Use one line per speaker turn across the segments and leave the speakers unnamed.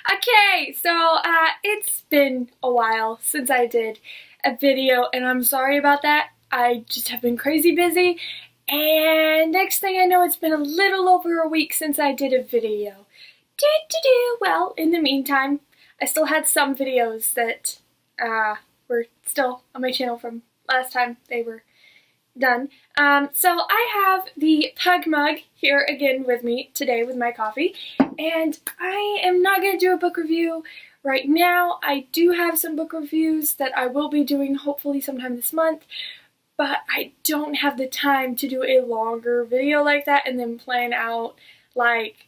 Okay, so it's been a while since I did a video, and I'm sorry about that. I just have been crazy busy, and next thing I know, it's been a little over a week since I did a video. Well, in the meantime, I still had some videos that were still on my channel from last time they were done. So I have the Pug mug here again with me today with my coffee, and I am not going to do a book review right now. I do have some book reviews that I will be doing hopefully sometime this month, but I don't have the time to do a longer video like that and then plan out, like,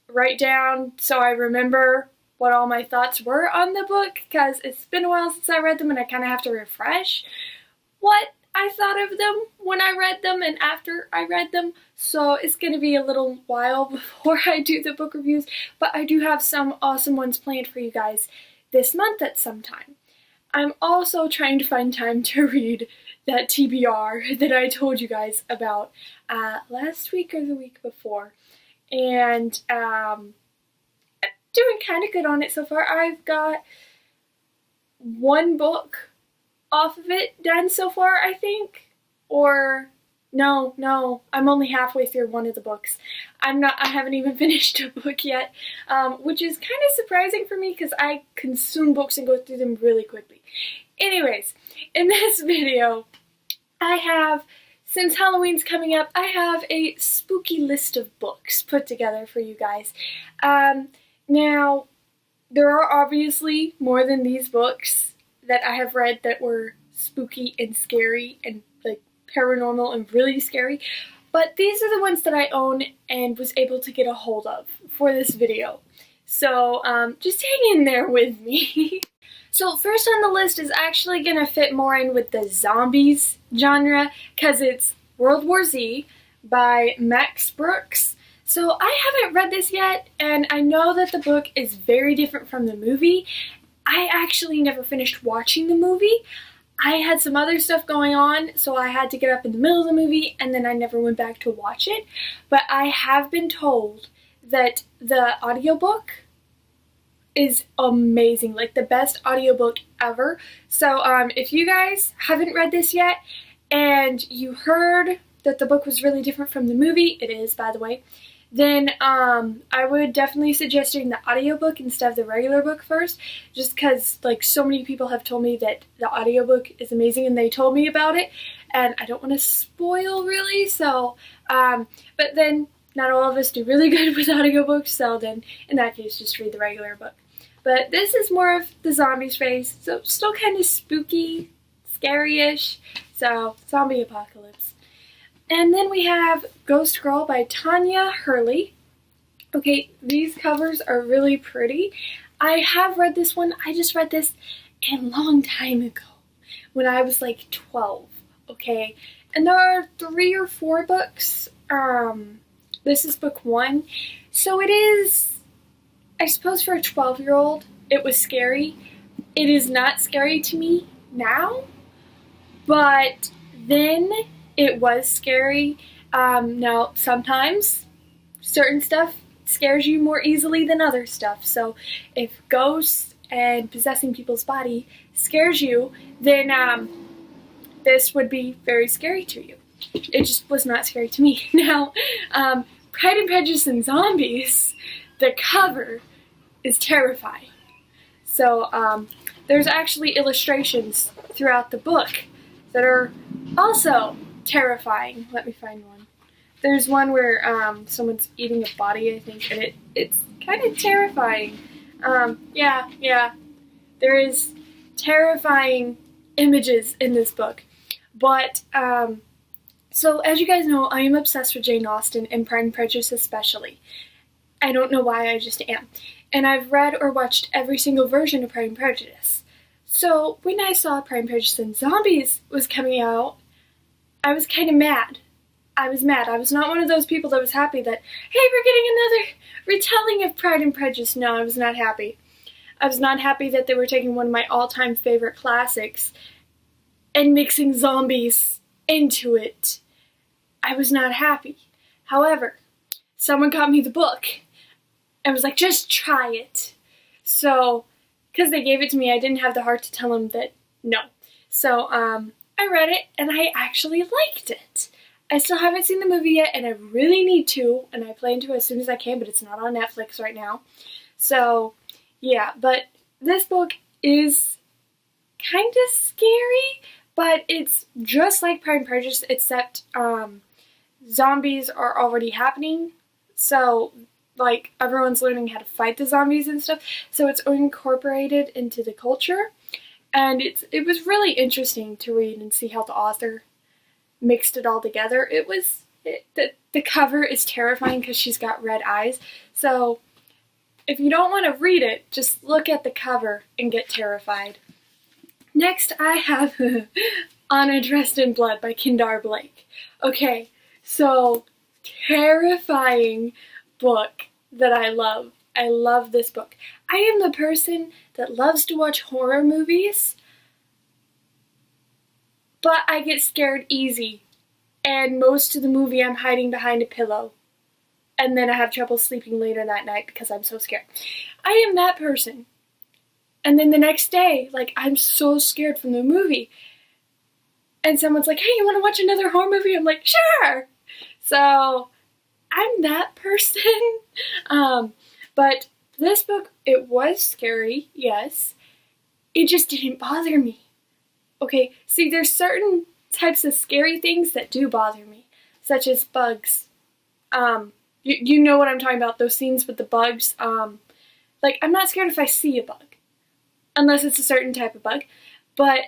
write down so I remember what all my thoughts were on the book, because it's been a while since I read them and I kind of have to refresh what I thought of them when I read them and after I read them, so it's going to be a little while before I do the book reviews, but I do have some awesome ones planned for you guys this month at some time. I'm also trying to find time to read that TBR that I told you guys about last week or the week before, and I'm doing kind of good on it so far. I've got one book off of it done so far, I think, or no, I'm only halfway through one of the books. I haven't even finished a book yet, which is kind of surprising for me because I consume books and go through them really quickly. Anyways, in this video, since Halloween's coming up, I have a spooky list of books put together for you guys. Now, there are obviously more than these books that I have read that were spooky and scary and like paranormal and really scary, but these are the ones that I own and was able to get a hold of for this video. So just hang in there with me. So first on the list is actually going to fit more in with the zombies genre, because it's World War Z by Max Brooks. So I haven't read this yet, and I know that the book is very different from the movie. I actually never finished watching the movie. I had some other stuff going on, so I had to get up in the middle of the movie, and then I never went back to watch it. But I have been told that the audiobook is amazing, like the best audiobook ever. So if you guys haven't read this yet, and you heard that the book was really different from the movie, it is, by the way, then I would definitely suggest doing the audiobook instead of the regular book first, just because like so many people have told me that the audiobook is amazing and they told me about it, and I don't want to spoil really, so but then not all of us do really good with audiobooks, so then in that case just read the regular book. But this is more of the zombie space, so still kind of spooky, scary-ish, so zombie apocalypse. And then we have Ghost Girl by Tanya Hurley. Okay, these covers are really pretty. I have read this one. I just read this a long time ago when I was like 12, okay? And there are 3 or 4 books. This is book 1. So it is, I suppose for a 12-year-old, it was scary. It is not scary to me now, but then it was scary. Now, sometimes certain stuff scares you more easily than other stuff. So if ghosts and possessing people's body scares you, then this would be very scary to you. It just was not scary to me. Now, Pride and Prejudice and Zombies, the cover is terrifying. So there's actually illustrations throughout the book that are also terrifying. Let me find one. There's one where someone's eating a body, I think, and it's kind of terrifying. Yeah. There is terrifying images in this book. But, so as you guys know, I am obsessed with Jane Austen and Pride and Prejudice especially. I don't know why, I just am. And I've read or watched every single version of Pride and Prejudice. So when I saw Pride and Prejudice and Zombies was coming out, I was kind of mad. I was mad. I was not one of those people that was happy that, hey, we're getting another retelling of Pride and Prejudice. No, I was not happy. I was not happy that they were taking one of my all-time favorite classics and mixing zombies into it. I was not happy. However, someone got me the book and was like, just try it. So, because they gave it to me, I didn't have the heart to tell them that no. So, I read it, and I actually liked it. I still haven't seen the movie yet, and I really need to, and I plan to as soon as I can, but it's not on Netflix right now. So, yeah, but this book is kind of scary, but it's just like Pride and Prejudice, except zombies are already happening. So, like, everyone's learning how to fight the zombies and stuff. So it's incorporated into the culture. And it was really interesting to read and see how the author mixed it all together. The cover is terrifying because she's got red eyes. So if you don't want to read it, just look at the cover and get terrified. Next, I have Unaddressed in Blood by Kendar Blake. Okay, so terrifying book that I love. I love this book. I am the person that loves to watch horror movies, but I get scared easy. And most of the movie I'm hiding behind a pillow. And then I have trouble sleeping later that night because I'm so scared. I am that person. And then the next day, like, I'm so scared from the movie. And someone's like, hey, you want to watch another horror movie? I'm like, sure! So, I'm that person. But this book, it was scary, yes. It just didn't bother me. Okay, see, there's certain types of scary things that do bother me, such as bugs. You know what I'm talking about, those scenes with the bugs. Like, I'm not scared if I see a bug, unless it's a certain type of bug. But,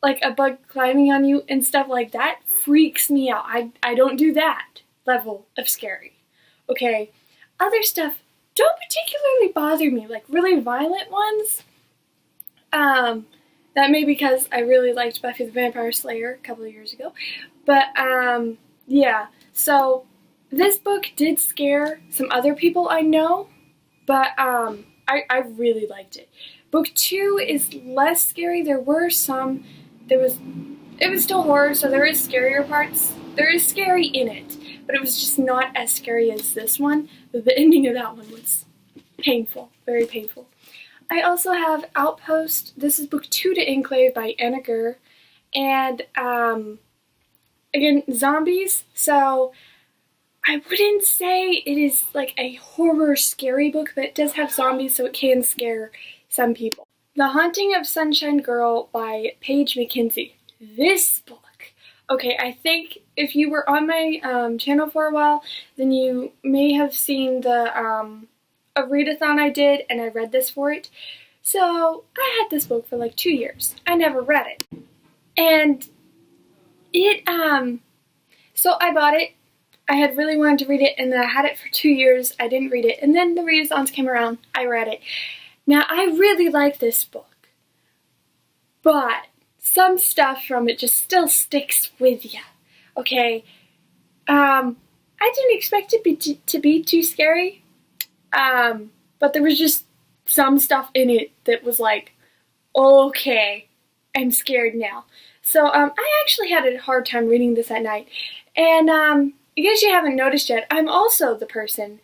like, a bug climbing on you and stuff like that freaks me out. I don't do that level of scary. Okay, other stuff don't particularly bother me, like really violent ones. That may be because I really liked Buffy the Vampire Slayer a couple of years ago. But, yeah, so this book did scare some other people I know, but I really liked it. Book 2 is less scary. It was still horror, so there is scarier parts. There is scary in it, but it was just not as scary as this one. The ending of that one was painful, very painful. I also have Outpost. This is book 2 to Enclave by Anna Gur. And, again, zombies. So, I wouldn't say it is like a horror scary book, but it does have zombies, so it can scare some people. The Haunting of Sunshine Girl by Paige McKenzie. This book. Okay, I think if you were on my channel for a while, then you may have seen the a readathon I did, and I read this for it. So, I had this book for like 2 years. I never read it. And it, so I bought it. I had really wanted to read it, and then I had it for 2 years. I didn't read it, and then the readathons came around. I read it. Now, I really like this book, but some stuff from it just still sticks with you. Okay, I didn't expect it to be too scary. But there was just some stuff in it that was like, okay, I'm scared now. So, I actually had a hard time reading this at night. And, in case you haven't noticed yet, I'm also the person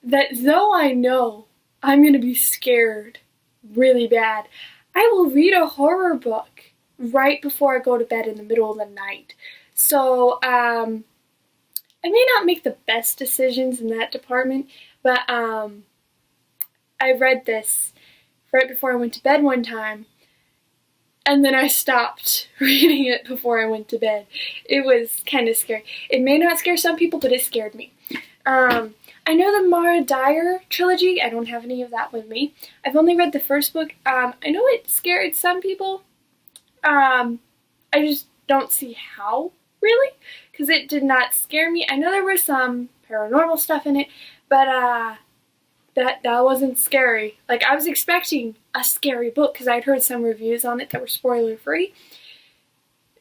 that though I know I'm gonna be scared really bad, I will read a horror book right before I go to bed in the middle of the night. So, I may not make the best decisions in that department, but I read this right before I went to bed one time, and then I stopped reading it before I went to bed. It was kind of scary. It may not scare some people, but it scared me. I know the Mara Dyer trilogy. I don't have any of that with me. I've only read the first book. I know it scared some people. I just don't see how, really, because it did not scare me. I know there was some paranormal stuff in it, but that wasn't scary. Like, I was expecting a scary book because I'd heard some reviews on it that were spoiler-free.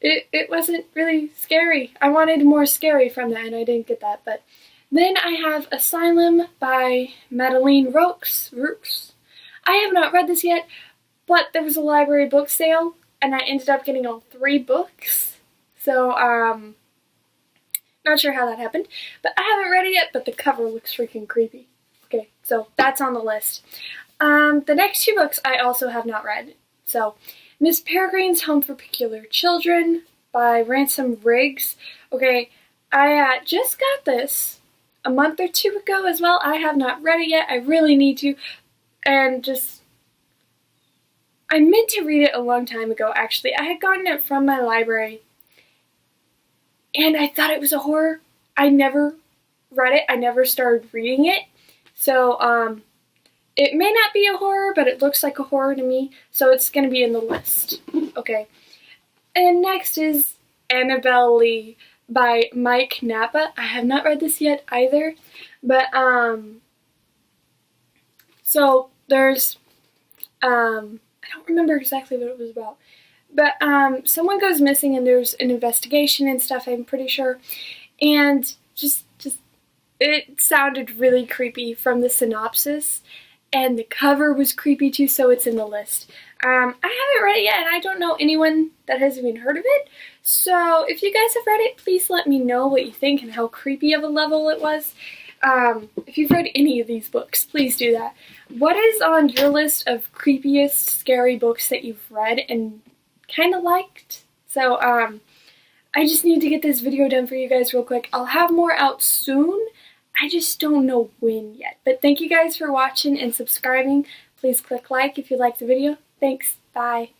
It wasn't really scary. I wanted more scary from that, and I didn't get that. But then I have Asylum by Madeleine Roux. I have not read this yet, but there was a library book sale, and I ended up getting all 3 books. So, not sure how that happened. But I haven't read it yet, but the cover looks freaking creepy. Okay, so that's on the list. The next 2 books I also have not read. So, Miss Peregrine's Home for Peculiar Children by Ransom Riggs. Okay, I just got this a month or 2 ago as well. I have not read it yet. I really need to. And I meant to read it a long time ago, actually. I had gotten it from my library, and I thought it was a horror. I never read it. I never started reading it. So, it may not be a horror, but it looks like a horror to me, so it's going to be in the list. Okay. And next is Annabel Lee by Mike Napa. I have not read this yet either, but, so there's, I don't remember exactly what it was about, but, someone goes missing and there's an investigation and stuff, I'm pretty sure, and just it sounded really creepy from the synopsis, and the cover was creepy too, so it's in the list. I haven't read it yet, and I don't know anyone that has even heard of it, so if you guys have read it, please let me know what you think and how creepy of a level it was. If you've read any of these books, please do that. What is on your list of creepiest, scary books that you've read and kind of liked? So, I just need to get this video done for you guys real quick. I'll have more out soon. I just don't know when yet. But thank you guys for watching and subscribing. Please click like if you liked the video. Thanks. Bye.